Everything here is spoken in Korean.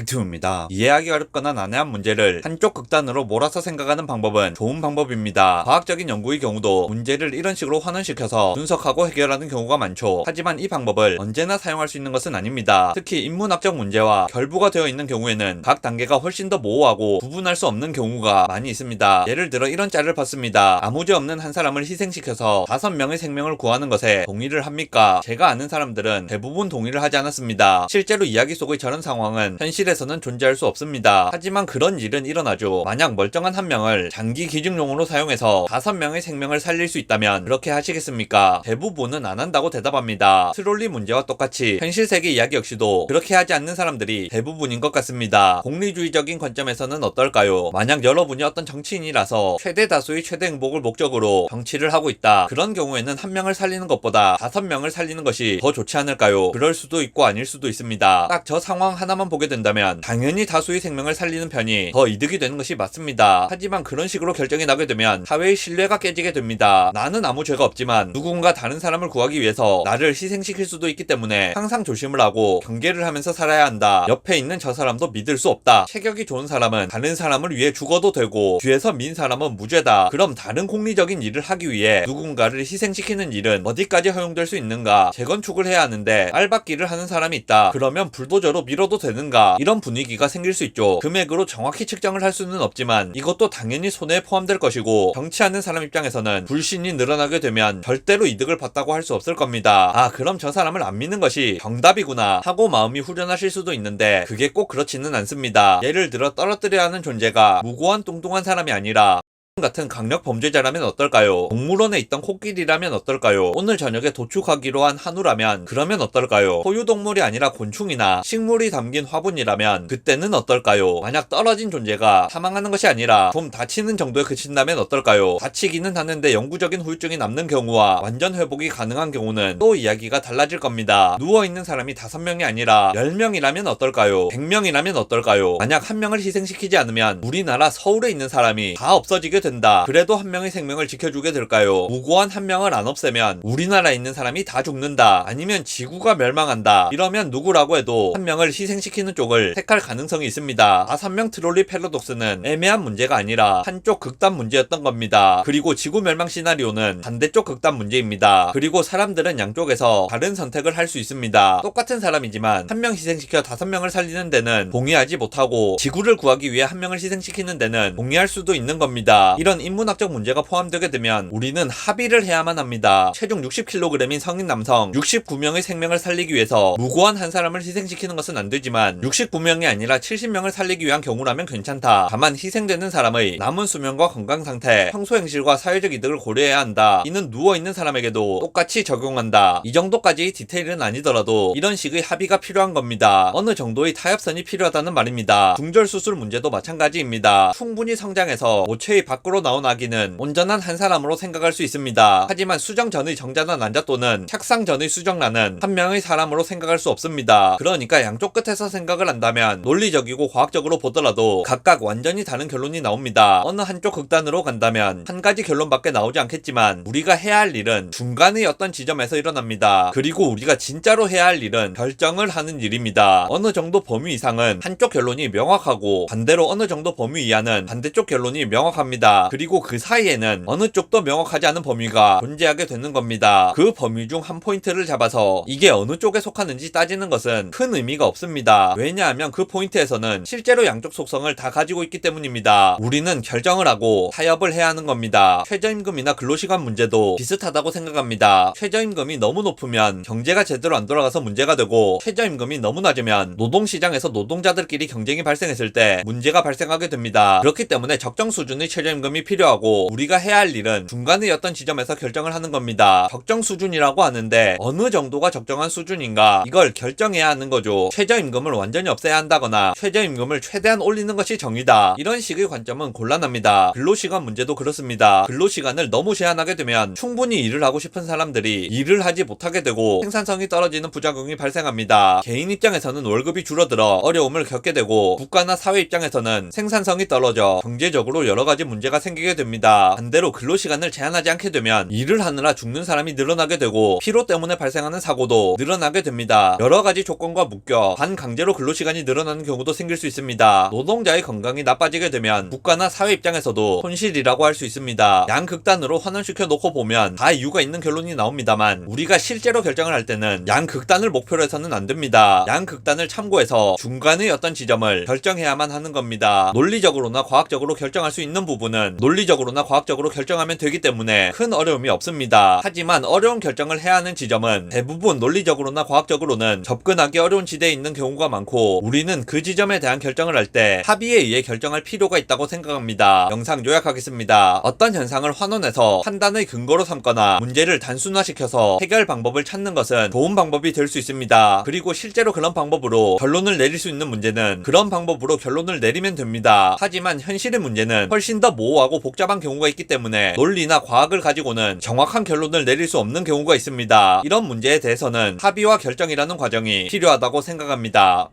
유튜브입니다. 이해하기 어렵거나 난해한 문제를 한쪽 극단으로 몰아서 생각하는 방법은 좋은 방법입니다. 과학적인 연구의 경우도 문제를 이런 식으로 환원시켜서 분석하고 해결하는 경우가 많죠. 하지만 이 방법을 언제나 사용할 수 있는 것은 아닙니다. 특히 인문학적 문제와 결부가 되어 있는 경우에는 각 단계가 훨씬 더 모호하고 구분할 수 없는 경우가 많이 있습니다. 예를 들어 이런 짤을 봤습니다. 아무 죄 없는 한 사람을 희생시켜서 5명의 생명을 구하는 것에 동의를 합니까? 제가 아는 사람들은 대부분 동의를 하지 않았습니다. 실제로 이야기 속의 저런 상황은 현실에서는 존재할 수 없습니다. 하지만 그런 일은 일어나죠. 만약 멀쩡한 한 명을 장기 기증용으로 사용해서 5명의 생명을 살릴 수 있다면 그렇게 하시겠습니까? 대부분은 안 한다고 대답합니다. 트롤리 문제와 똑같이 현실 세계 이야기 역시도 그렇게 하지 않는 사람들이 대부분인 것 같습니다. 공리주의적인 관점에서는 어떨까요? 만약 여러분이 어떤 정치인이라서 최대 다수의 최대 행복을 목적으로 정치를 하고 있다. 그런 경우에는 한 명을 살리는 것보다 5명을 살리는 것이 더 좋지 않을까요? 그럴 수도 있고 아닐 수도 있습니다. 딱 저 상황 하나만 보게 된다면 당연히 다수의 생명을 살리는 편이 더 이득이 되는 것이 맞습니다. 하지만 그런 식으로 결정이 나게 되면 사회의 신뢰가 깨지게 됩니다. 나는 아무 죄가 없지만 누군가 다른 사람을 구하기 위해서 나를 희생시킬 수도 있기 때문에 항상 조심을 하고 경계를 하면서 살아야 한다. 옆에 있는 저 사람도 믿을 수 없다. 체격이 좋은 사람은 다른 사람을 위해 죽어도 되고 뒤에서 민 사람은 무죄다. 그럼 다른 공리적인 일을 하기 위해 누군가를 희생시키는 일은 어디까지 허용될 수 있는가? 재건축을 해야 하는데 알박기를 하는 사람이 있다. 그러면 불도저로 밀어도 되는가? 이런 분위기가 생길 수 있죠. 금액으로 정확히 측정을 할 수는 없지만 이것도 당연히 손해에 포함될 것이고 정치하는 사람 입장에서는 불신이 늘어나게 되면 절대로 이득을 봤다고 할 수 없을 겁니다. 아, 그럼 저 사람을 안 믿는 것이 정답이구나 하고 마음이 후련하실 수도 있는데 그게 꼭 그렇지는 않습니다. 예를 들어 떨어뜨려야 하는 존재가 무고한 뚱뚱한 사람이 아니라 같은 강력 범죄자라면 어떨까요? 동물원에 있던 코끼리라면 어떨까요? 오늘 저녁에 도축하기로 한 한우라면 그러면 어떨까요? 포유동물이 아니라 곤충이나 식물이 담긴 화분이라면 그때는 어떨까요? 만약 떨어진 존재가 사망하는 것이 아니라 좀 다치는 정도에 그친다면 어떨까요? 다치기는 하는데 영구적인 후유증이 남는 경우와 완전 회복이 가능한 경우는 또 이야기가 달라질 겁니다. 누워있는 사람이 5명이 아니라 10명이라면 어떨까요? 100명이라면 어떨까요? 만약 한 명을 희생시키지 않으면 우리나라 서울에 있는 사람이 다 없어지게 된다. 그래도 한 명의 생명을 지켜주게 될까요? 무고한 한 명을 안 없애면 우리나라에 있는 사람이 다 죽는다. 아니면 지구가 멸망한다. 이러면 누구라고 해도 한 명을 희생시키는 쪽을 택할 가능성이 있습니다. 5명 트롤리 패러독스는 애매한 문제가 아니라 한쪽 극단 문제였던 겁니다. 그리고 지구 멸망 시나리오는 반대쪽 극단 문제입니다. 그리고 사람들은 양쪽에서 다른 선택을 할 수 있습니다. 똑같은 사람이지만 한 명 희생시켜 5명을 살리는 데는 동의하지 못하고 지구를 구하기 위해 한 명을 희생시키는 데는 동의할 수도 있는 겁니다. 이런 인문학적 문제가 포함되게 되면 우리는 합의를 해야만 합니다. 체중 60kg인 성인 남성 69명의 생명을 살리기 위해서 무고한 한 사람을 희생시키는 것은 안 되지만 69명이 아니라 70명을 살리기 위한 경우라면 괜찮다. 다만 희생되는 사람의 남은 수명과 건강 상태, 평소 행실과 사회적 이득을 고려해야 한다. 이는 누워있는 사람에게도 똑같이 적용한다. 이 정도까지의 디테일은 아니더라도 이런 식의 합의가 필요한 겁니다. 어느 정도의 타협선이 필요하다는 말입니다. 중절 수술 문제도 마찬가지입니다. 충분히 성장해서 모체의 밖으로 나온 아기는 온전한 한 사람으로 생각할 수 있습니다. 하지만 수정 전의 정자나 난자 또는 착상 전의 수정란은 한 명의 사람으로 생각할 수 없습니다. 그러니까 양쪽 끝에서 생각을 한다면 논리적이고 과학적으로 보더라도 각각 완전히 다른 결론이 나옵니다. 어느 한쪽 극단으로 간다면 한 가지 결론밖에 나오지 않겠지만 우리가 해야 할 일은 중간의 어떤 지점에서 일어납니다. 그리고 우리가 진짜로 해야 할 일은 결정을 하는 일입니다. 어느 정도 범위 이상은 한쪽 결론이 명확하고 반대로 어느 정도 범위 이하는 반대쪽 결론이 명확합니다. 그리고 그 사이에는 어느 쪽도 명확하지 않은 범위가 존재하게 되는 겁니다. 그 범위 중 한 포인트를 잡아서 이게 어느 쪽에 속하는지 따지는 것은 큰 의미가 없습니다. 왜냐하면 그 포인트에서는 실제로 양쪽 속성을 다 가지고 있기 때문입니다. 우리는 결정을 하고 타협을 해야 하는 겁니다. 최저임금이나 근로시간 문제도 비슷하다고 생각합니다. 최저임금이 너무 높으면 경제가 제대로 안 돌아가서 문제가 되고 최저임금이 너무 낮으면 노동시장에서 노동자들끼리 경쟁이 발생했을 때 문제가 발생하게 됩니다. 그렇기 때문에 적정 수준의 최저임금이 필요하고 우리가 해야 할 일은 중간의 어떤 지점에서 결정을 하는 겁니다. 적정 수준이라고 하는데 어느 정도가 적정한 수준인가 이걸 결정해야 하는 거죠. 최저임금을 완전히 없애야 한다거나 최저임금을 최대한 올리는 것이 정의다. 이런 식의 관점은 곤란합니다. 근로시간 문제도 그렇습니다. 근로시간을 너무 제한하게 되면 충분히 일을 하고 싶은 사람들이 일을 하지 못하게 되고 생산성이 떨어지는 부작용이 발생합니다. 개인 입장에서는 월급이 줄어들어 어려움을 겪게 되고 국가나 사회 입장에서는 생산성이 떨어져 경제적으로 여러 가지 문제가 문제가 생기게 됩니다. 반대로 근로시간을 제한하지 않게 되면 일을 하느라 죽는 사람이 늘어나게 되고 피로 때문에 발생하는 사고도 늘어나게 됩니다. 여러가지 조건과 묶여 반강제로 근로시간이 늘어나는 경우도 생길 수 있습니다. 노동자의 건강이 나빠지게 되면 국가나 사회 입장에서도 손실이라고 할 수 있습니다. 양극단으로 환원시켜 놓고 보면 다 이유가 있는 결론이 나옵니다만 우리가 실제로 결정을 할 때는 양극단을 목표로 해서는 안 됩니다. 양극단을 참고해서 중간의 어떤 지점을 결정해야만 하는 겁니다. 논리적으로나 과학적으로 결정할 수 있는 부분은 논리적으로나 과학적으로 결정하면 되기 때문에 큰 어려움이 없습니다. 하지만 어려운 결정을 해야 하는 지점은 대부분 논리적으로나 과학적으로는 접근하기 어려운 지대에 있는 경우가 많고 우리는 그 지점에 대한 결정을 할 때 합의에 의해 결정할 필요가 있다고 생각합니다. 영상 요약하겠습니다. 어떤 현상을 환원해서 판단의 근거로 삼거나 문제를 단순화시켜서 해결 방법을 찾는 것은 좋은 방법이 될 수 있습니다. 그리고 실제로 그런 방법으로 결론을 내릴 수 있는 문제는 그런 방법으로 결론을 내리면 됩니다. 하지만 현실의 문제는 훨씬 더 모호하고 복잡한 경우가 있기 때문에 논리나 과학을 가지고는 정확한 결론을 내릴 수 없는 경우가 있습니다. 이런 문제에 대해서는 합의와 결정이라는 과정이 필요하다고 생각합니다.